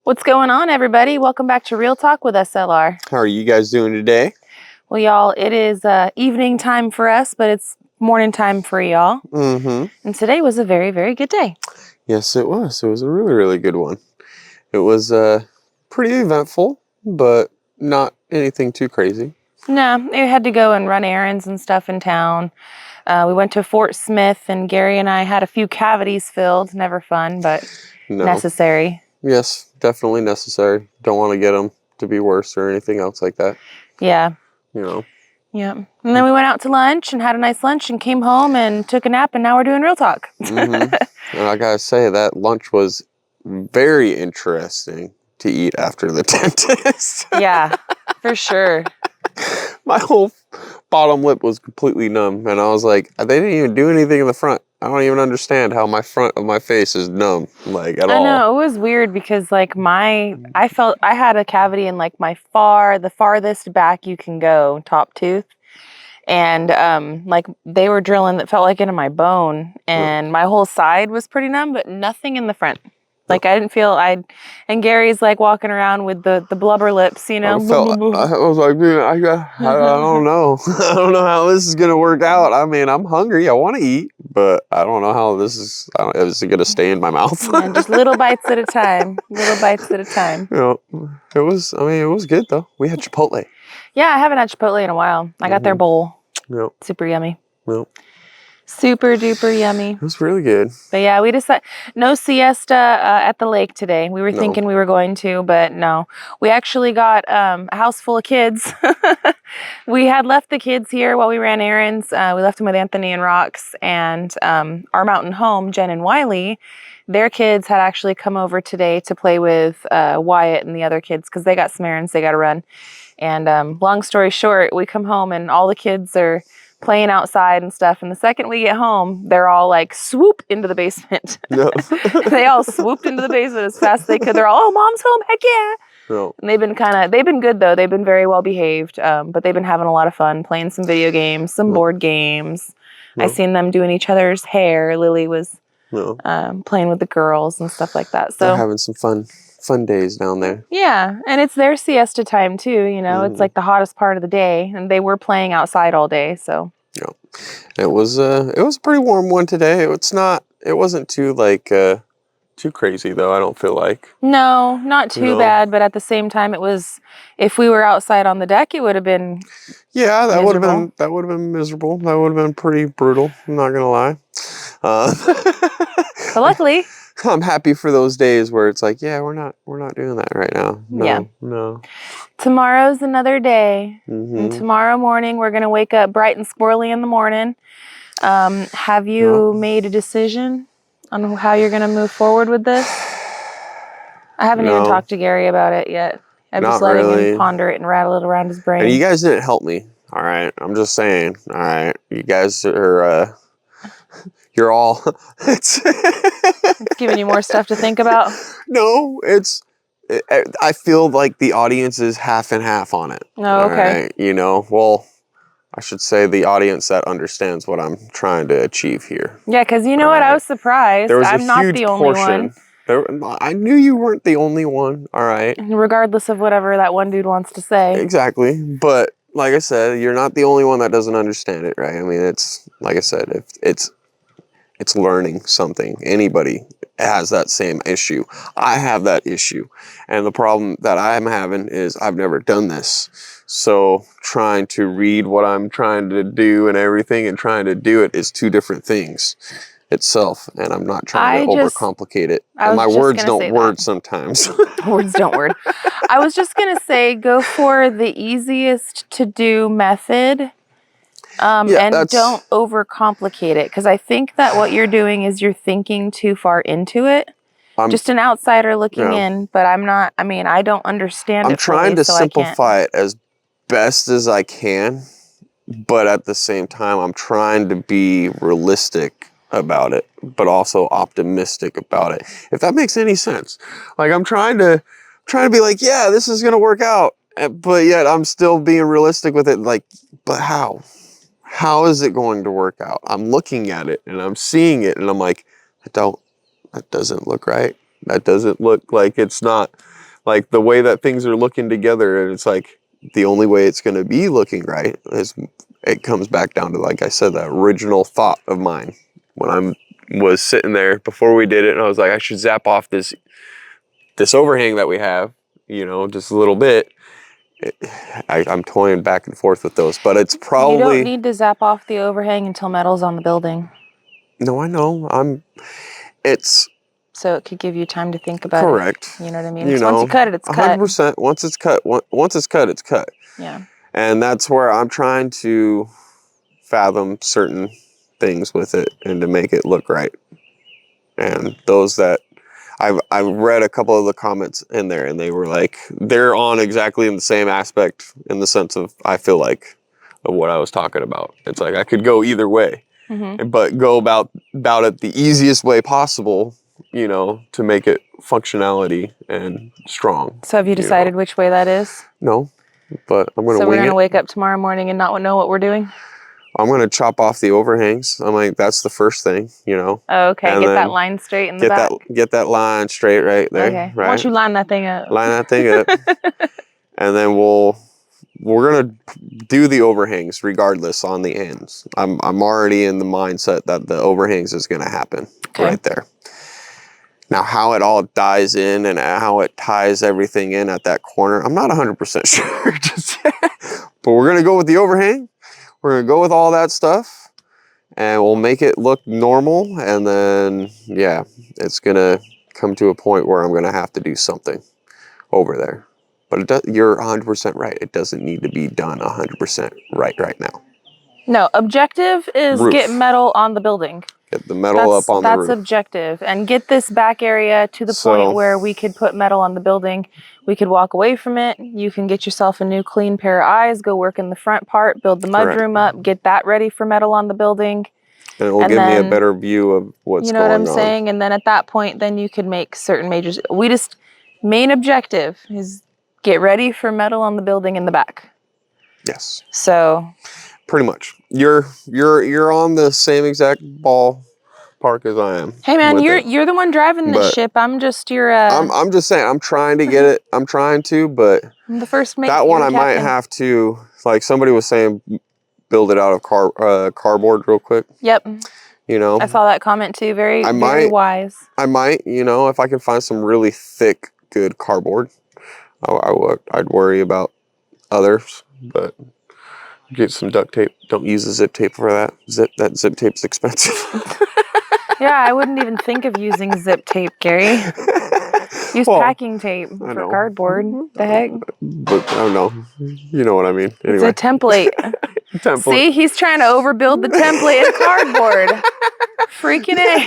What's going on, everybody? Welcome back to Real Talk with SLR. How are you guys doing today? Well, y'all, it is evening time for us, but it's morning time for y'all. And today was a very, very good day. Yes, it was. It was a really, really good one. It was pretty eventful, but not anything too crazy. No, we had to go and run errands and stuff in town. We went to Fort Smith, and Gary and I had a few cavities filled. Never fun, but necessary. Yes, definitely necessary. Don't want to get them to be worse or anything else like that. Yeah. You know. Yeah. And then we went out to lunch and had a nice lunch and came home and took a nap, and now we're doing Real Talk. And I gotta say, that lunch was very interesting to eat after the dentist. Yeah, for sure. My whole bottom lip was completely numb, and I was like, they didn't even do anything in the front. I don't even understand how my front of my face is numb, like, at all. I know, it was weird because, like, I felt I had a cavity in, like, the farthest back you can go, top tooth. And, like, they were drilling that felt like into my bone, and my whole side was pretty numb, but nothing in the front. Like, I didn't feel, and Gary's, like, walking around with the blubber lips, you know? I was like, dude, I don't know. I don't know how this is going to work out. I mean, I'm hungry. I want to eat, but I don't know how this is, is it going to stay in my mouth? Yeah, just little bites at a time. Little bites at a time. You know, it was good, though. We had Chipotle. Yeah, I haven't had Chipotle in a while. I got their bowl. Yep. Super yummy. Yep. Super duper yummy. It was really good. But yeah, we decided no siesta at the lake today. We were thinking we were going to, but no. We actually got a house full of kids. We had left the kids here while we ran errands. We left them with Anthony and Rox, and our mountain home, Jen and Wiley, their kids had actually come over today to play with Wyatt and the other kids because they got some errands they got to run. And long story short, we come home and all the kids are playing outside and stuff, and the second we get home, they're all like swoop into the basement. No. They all swooped into the basement as fast as they could. They're all, oh, mom's home, heck yeah. No. And they've been good though. They've been very well behaved, but they've been having a lot of fun playing some video games, some board games. I seen them doing each other's hair. Lily was playing with the girls and stuff like that. So they're having some fun days down there. Yeah, and it's their siesta time too, you know. It's like the hottest part of the day, and they were playing outside all day, so. Yeah. It was a pretty warm one today. It wasn't too too crazy though, I don't feel like. No, not too bad, but at the same time it was, if we were outside on the deck, it would have been that would have been miserable. That would have been pretty brutal, I'm not gonna lie. But luckily I'm happy for those days where it's like, we're not doing that right now. No. Tomorrow's another day. And tomorrow morning we're gonna wake up bright and squirrely in the morning. Have you made a decision on how you're gonna move forward with this? I haven't even talked to Gary about it yet. I'm just letting him ponder it and rattle it around his brain. And you guys didn't help me. All right. I'm just saying. All right. You guys are you're all it's giving you more stuff to think about. No, I feel like the audience is half and half on it. Oh, okay. Right? You know, well, I should say the audience that understands what I'm trying to achieve here. Yeah, because you know what? I was surprised. I'm not the only one. I knew you weren't the only one. All right. Regardless of whatever that one dude wants to say. Exactly. But like I said, you're not the only one that doesn't understand it, right? I mean, it's like I said, it's learning something. Anybody has that same issue. I have that issue. And the problem that I'm having is I've never done this. So trying to read what I'm trying to do and everything and trying to do it is two different things itself. And I'm not trying to overcomplicate it. And my words don't word sometimes. Words don't word. I was just going to say, go for the easiest to do method. And don't overcomplicate it, because I think that what you're doing is you're thinking too far into it. Just an outsider looking in, but I'm not, I mean, I don't understand it. I'm trying to simplify it as best as I can, but at the same time, I'm trying to be realistic about it, but also optimistic about it. If that makes any sense. Like, I'm trying to be like, yeah, this is going to work out, but yet I'm still being realistic with it. Like, but how? How is it going to work out? I'm looking at it and I'm seeing it and I'm like, that doesn't look right. That doesn't look like it's not like the way that things are looking together, and it's like the only way it's going to be looking right is it comes back down to, like I said, that original thought of mine when was sitting there before we did it, and I was like, I should zap off this overhang that we have, you know, just a little bit. I'm toying back and forth with those, but it's probably... You don't need to zap off the overhang until metal's on the building. No, I know. It's... So it could give you time to think about correct. it. You know what I mean? You know, once you cut it, it's cut. 100%. Once it's cut, it's cut. Yeah. And that's where I'm trying to fathom certain things with it and to make it look right. And those that... I've read a couple of the comments in there, and they were like, they're on exactly in the same aspect, in the sense of, I feel like, of what I was talking about. It's like I could go either way, but go about it the easiest way possible, you know, to make it functionality and strong. So have you decided which way that is? No, but I'm going to wing it. So we're going to wake up tomorrow morning and not know what we're doing? I'm going to chop off the overhangs. I'm like, that's the first thing, you know. Oh, okay. And get that line straight in the back. Get that line straight right there. Okay. Right? Why don't you line that thing up? Line that thing up. And then we're going to do the overhangs regardless on the ends. I'm already in the mindset that the overhangs is going to happen right there. Now, how it all dies in and how it ties everything in at that corner, I'm not 100% sure just yet. But we're going to go with the overhang. We're going to go with all that stuff, and we'll make it look normal. And then, yeah, it's going to come to a point where I'm going to have to do something over there. But you're 100% right. It doesn't need to be done 100% right now. No, objective is get metal on the building. Get the metal up on the roof. That's objective. And get this back area to the point where we could put metal on the building. We could walk away from it. You can get yourself a new clean pair of eyes, go work in the front part, build the mudroom up, get that ready for metal on the building. And it will give me a better view of what's going on. You know what I'm saying? And then at that point, then you could make certain majors. Main objective is get ready for metal on the building in the back. Yes. So... pretty much. You're on the same exact ballpark as I am. Hey man, you're the one driving this ship. I'm just your I'm just saying, I'm trying to get it. I'm trying to, but I'm the first mate. That one I might have to, like somebody was saying, build it out of cardboard real quick. Yep. You know. I saw that comment too. Very wise. I might, you know, if I can find some really thick, good cardboard, I'd worry about others, but get some duct tape. Don't use the zip tape for that. That zip tape's expensive. Yeah, I wouldn't even think of using zip tape, Gary. Use packing tape for cardboard. The heck? But I don't know. You know what I mean. Anyway. It's a template. See, he's trying to overbuild the template in cardboard. Freaking A.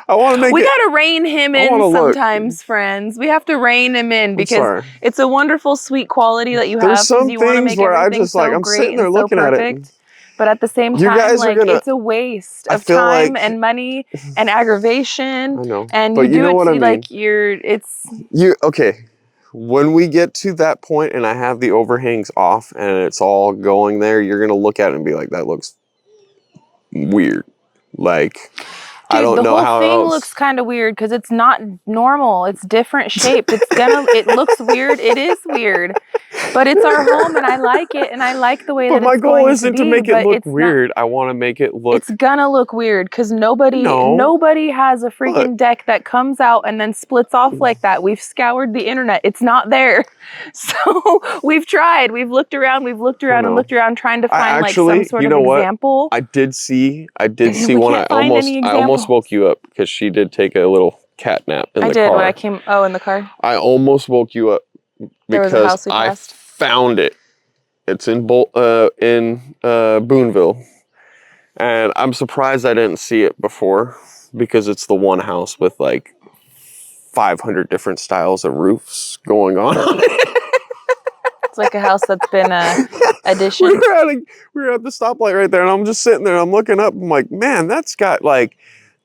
I want to make We got to rein him in sometimes, friends. We have to rein him in because it's a wonderful, sweet quality that you have. There's some you want to things make where I everything just like, I'm sitting there looking at it. But at the same time, like, it's a waste of time and money and aggravation. I know. And but you do know it what I mean. Like okay. When we get to that point and I have the overhangs off and it's all going there, you're going to look at it and be like, that looks weird. Like, I don't know how the whole thing looks kind of weird because it's not normal. It's different shaped. It looks weird. It is weird. But it's our home and I like it and I like the way that it's going to be. But my goal isn't to make it look weird. I want to make it look... It's gonna look weird because nobody has a freaking deck that comes out and then splits off like that. We've scoured the internet. It's not there. So we've tried. We've looked around and looked around trying to find some sort of example. I did see one. I almost woke you up because she did take a little cat nap in the car. I did when I came. Oh, in the car? I almost woke you up because I found it. It's in Booneville. And I'm surprised I didn't see it before because it's the one house with like 500 different styles of roofs going on. It's like a house that's been addition. We were at the stoplight right there, and I'm just sitting there. I'm looking up. I'm like, man, that's got like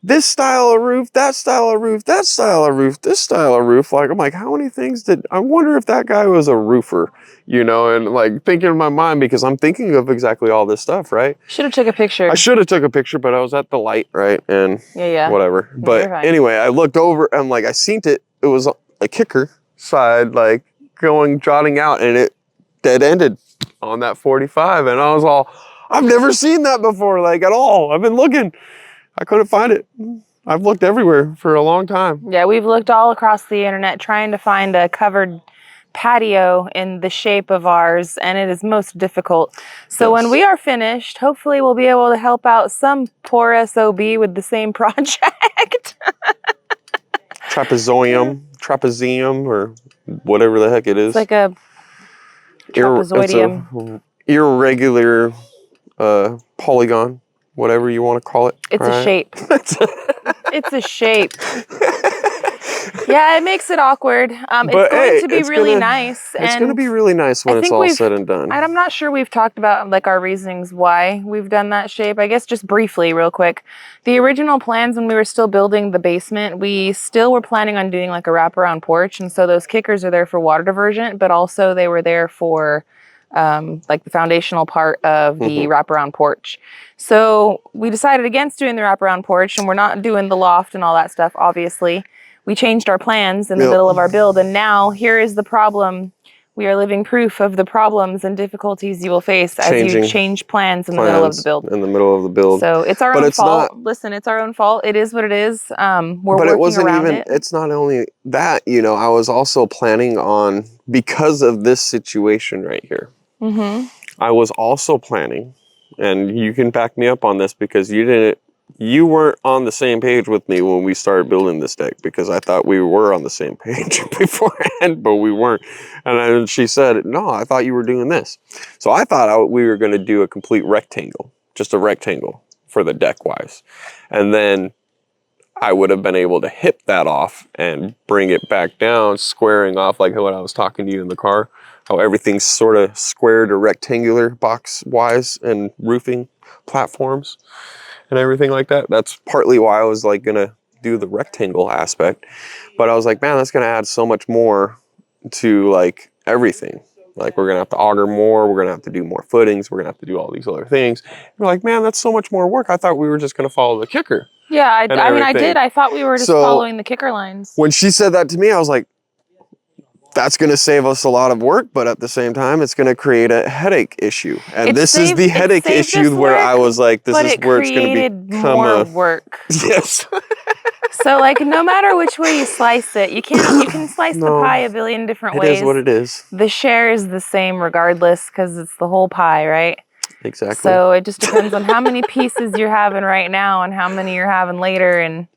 this style of roof, that style of roof, that style of roof, this style of roof. Like, I'm like, how many things I wonder if that guy was a roofer, you know? And like thinking in my mind because I'm thinking of exactly all this stuff, right? Should have took a picture. I should have took a picture, but I was at the light, right? And yeah, whatever. But anyway, I looked over and like I seen it. It was a kicker. side, like jotting out, and it dead ended on that 45. And I was all, I've never seen that before, like at all. I've been looking, I couldn't find it. I've looked everywhere for a long time. Yeah, we've looked all across the internet trying to find a covered patio in the shape of ours, and it is most difficult. So when we are finished, hopefully we'll be able to help out some poor SOB with the same project. Trapezium, or whatever the heck it is. It's like a trapezoidium. It's a irregular polygon, whatever you want to call it. It's a shape. It's a shape. Yeah, it makes it awkward. It's going to be really nice. It's going to be really nice when it's all said and done. I'm not sure we've talked about like our reasonings why we've done that shape. I guess just briefly, real quick. The original plans when we were still building the basement, we still were planning on doing like a wraparound porch. And so those kickers are there for water diversion, but also they were there for like the foundational part of the wraparound porch. So we decided against doing the wraparound porch, and we're not doing the loft and all that stuff, obviously. We changed our plans in the middle of our build, and now here is the problem. We are living proof of the problems and difficulties you will face as you change plans in the middle of the build. So it's our own fault. Listen, it's our own fault. It is what it is. We're working around it. It's not only that, you know, I was also planning on, because of this situation right here, I was also planning, and you can back me up on this because you weren't on the same page with me when we started building this deck, because I thought we were on the same page beforehand, but we weren't. And then she said, no, I thought you were doing this. So I thought we were going to do a complete rectangle, just a rectangle for the deck wise. And then I would have been able to hip that off and bring it back down, squaring off like what I was talking to you in the car, how everything's sort of squared or rectangular box wise and roofing platforms and everything like that. That's partly why I was like gonna do the rectangle aspect, but I was like, man, that's gonna add so much more to like everything. Like we're gonna have to auger more, we're gonna have to do more footings, we're gonna have to do all these other things. We're like, man, that's so much more work. I thought we were just gonna follow the kicker. Yeah, I mean, I did. I thought we were just following the kicker lines. When she said that to me, I was like, that's going to save us a lot of work, but at the same time, it's going to create a headache issue. And this is the headache issue where I was like, this is where it's going to become more work. Yes. So like, no matter which way you slice it, you can slice the pie a billion different ways. It is what it is. The share is the same regardless, because it's the whole pie, right? Exactly. So it just depends on how many pieces you're having right now and how many you're having later, and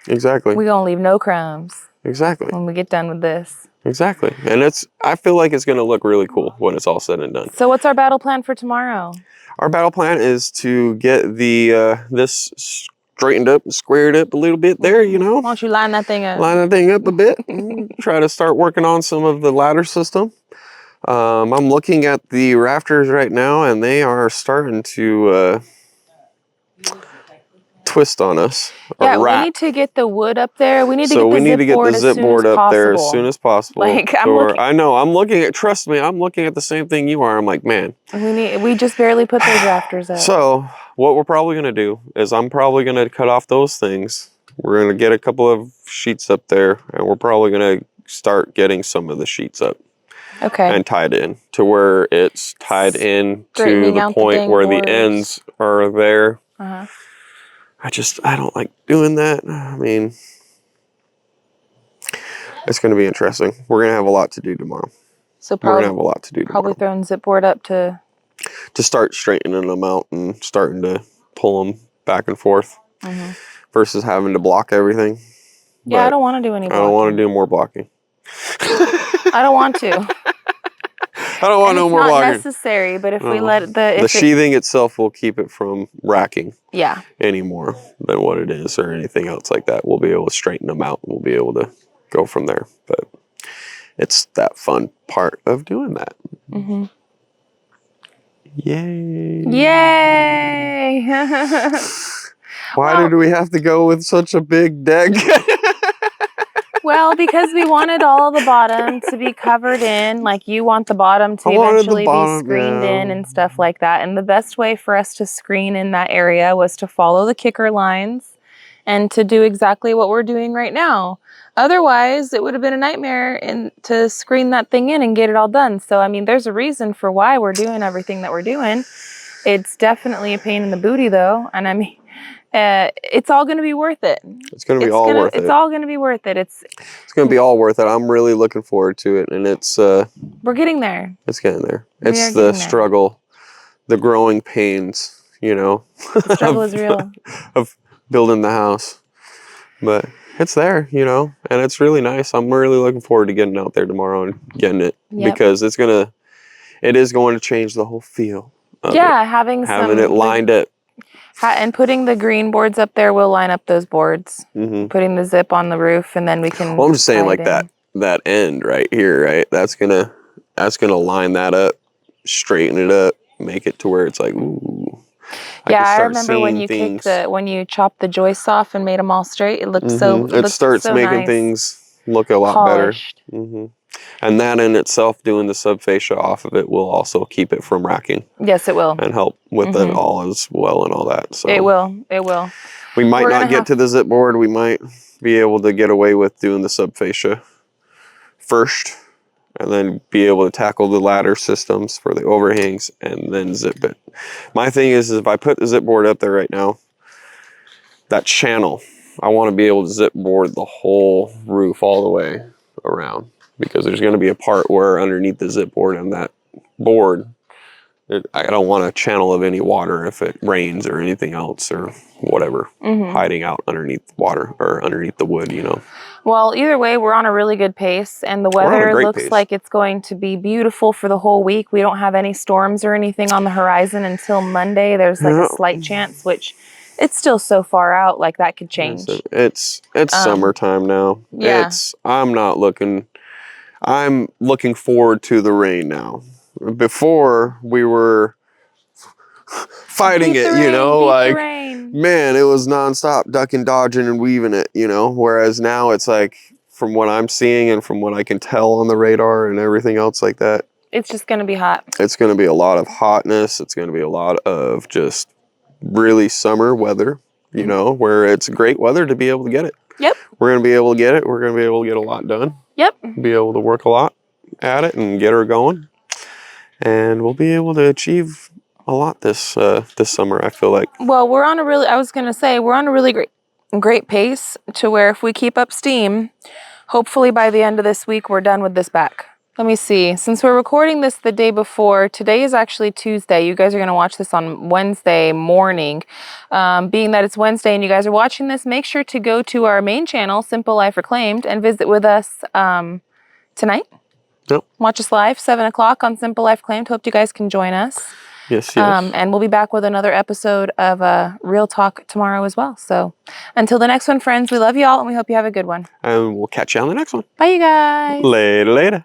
exactly, we're gonna leave no crumbs. Exactly. When we get done with this. Exactly. And I feel like it's gonna look really cool when it's all said and done. So what's our battle plan for tomorrow? Our battle plan is to get the this straightened up and squared up a little bit there, you know. Why don't you line that thing up? Line that thing up a bit. Try to start working on some of the ladder system. I'm looking at the rafters right now, and they are starting to twist on us. Yeah, we need to get the wood up there. We need to get the zip board up there as soon as possible. Like I'm looking at. Trust me, I'm looking at the same thing you are. I'm like, man, we just barely put those rafters up. So what we're probably gonna do is I'm probably gonna cut off those things. We're gonna get a couple of sheets up there, and we're probably gonna start getting some of the sheets up. Okay. And tied in to where it's tied in to the point where the ends are there. I don't like doing that. I mean, it's going to be interesting. We're going to have a lot to do tomorrow. So probably, we're going to have a lot to do tomorrow. Probably throwing zip board up to start straightening them out and starting to pull them back and forth versus having to block everything. Yeah, but I don't want to do any blocking. I don't want to do more blocking. I don't want to. I don't want no more blocking. It's not necessary, but if we let the sheathing itself will keep it from racking any more than what it is or anything else like that. We'll be able to straighten them out and we'll be able to go from there. But it's that fun part of doing that. Yay. Yay. Why did we have to go with such a big deck? Well, because we wanted all the bottom to be covered in, like you want the bottom to eventually be screened in and stuff like that. And the best way for us to screen in that area was to follow the kicker lines and to do exactly what we're doing right now. Otherwise, it would have been a nightmare to screen that thing in and get it all done. So, I mean, there's a reason for why we're doing everything that we're doing. It's definitely a pain in the booty, though. And I mean, it's all going to be worth it. It's going to be all worth it. It's all going to be worth it. It's going to be all worth it. I'm really looking forward to it. And it's... we're getting there. It's getting there. It's the struggle, the growing pains, you know. The struggle is real. Of building the house. But it's there, you know, and it's really nice. I'm really looking forward to getting out there tomorrow and getting it because it is going to change the whole feel of having it lined up. And putting the green boards up there will line up those boards. Putting the zip on the roof, and then we can... Well, I'm just saying, like, that end right here, right? That's gonna line that up, straighten it up, make it to where it's like, ooh. I remember when you chopped the joists off and made them all straight. It looked it starts making nice. Things look a lot Polished. better. And that in itself, doing the subfascia off of it will also keep it from racking. Yes, it will. And help with it all as well and all that. So it will. It will. We might not get to the zip board. We might be able to get away with doing the subfascia first, and then be able to tackle the ladder systems for the overhangs and then zip it. My thing is if I put the zip board up there right now, that channel, I want to be able to zip board the whole roof all the way around, because there's going to be a part where underneath the zip board and that board, I don't want a channel of any water if it rains or anything else or whatever hiding out underneath water or underneath the wood, you know. Well, either way, we're on a really good pace, and the weather looks like it's going to be beautiful for the whole week. We don't have any storms or anything on the horizon until Monday. There's like a slight chance, which it's still so far out, like that could change. It's summertime now. Yeah. I'm looking forward to the rain now. Before we were fighting it, you know, like, man, it was nonstop ducking, dodging, and weaving it, you know, whereas now it's like, from what I'm seeing and from what I can tell on the radar and everything else like that, it's just going to be hot. It's going to be a lot of hotness. It's going to be a lot of just really summer weather, you know, where it's great weather to be able to get it. Yep. We're going to be able to get it. We're going to be able to get a lot done. Yep. Be able to work a lot at it and get her going. And we'll be able to achieve a lot this summer, I feel like. Well, we're on a really great pace to where if we keep up steam, hopefully by the end of this week, we're done with this back. Let me see. Since we're recording this the day before, today is actually Tuesday. You guys are going to watch this on Wednesday morning. Being that it's Wednesday and you guys are watching this, make sure to go to our main channel, Simple Life Reclaimed, and visit with us tonight. Yep. Watch us live, 7 o'clock on Simple Life Reclaimed. Hope you guys can join us. Yes. And we'll be back with another episode of Real Talk tomorrow as well. So until the next one, friends, we love you all and we hope you have a good one. And we'll catch you on the next one. Bye, you guys. Later.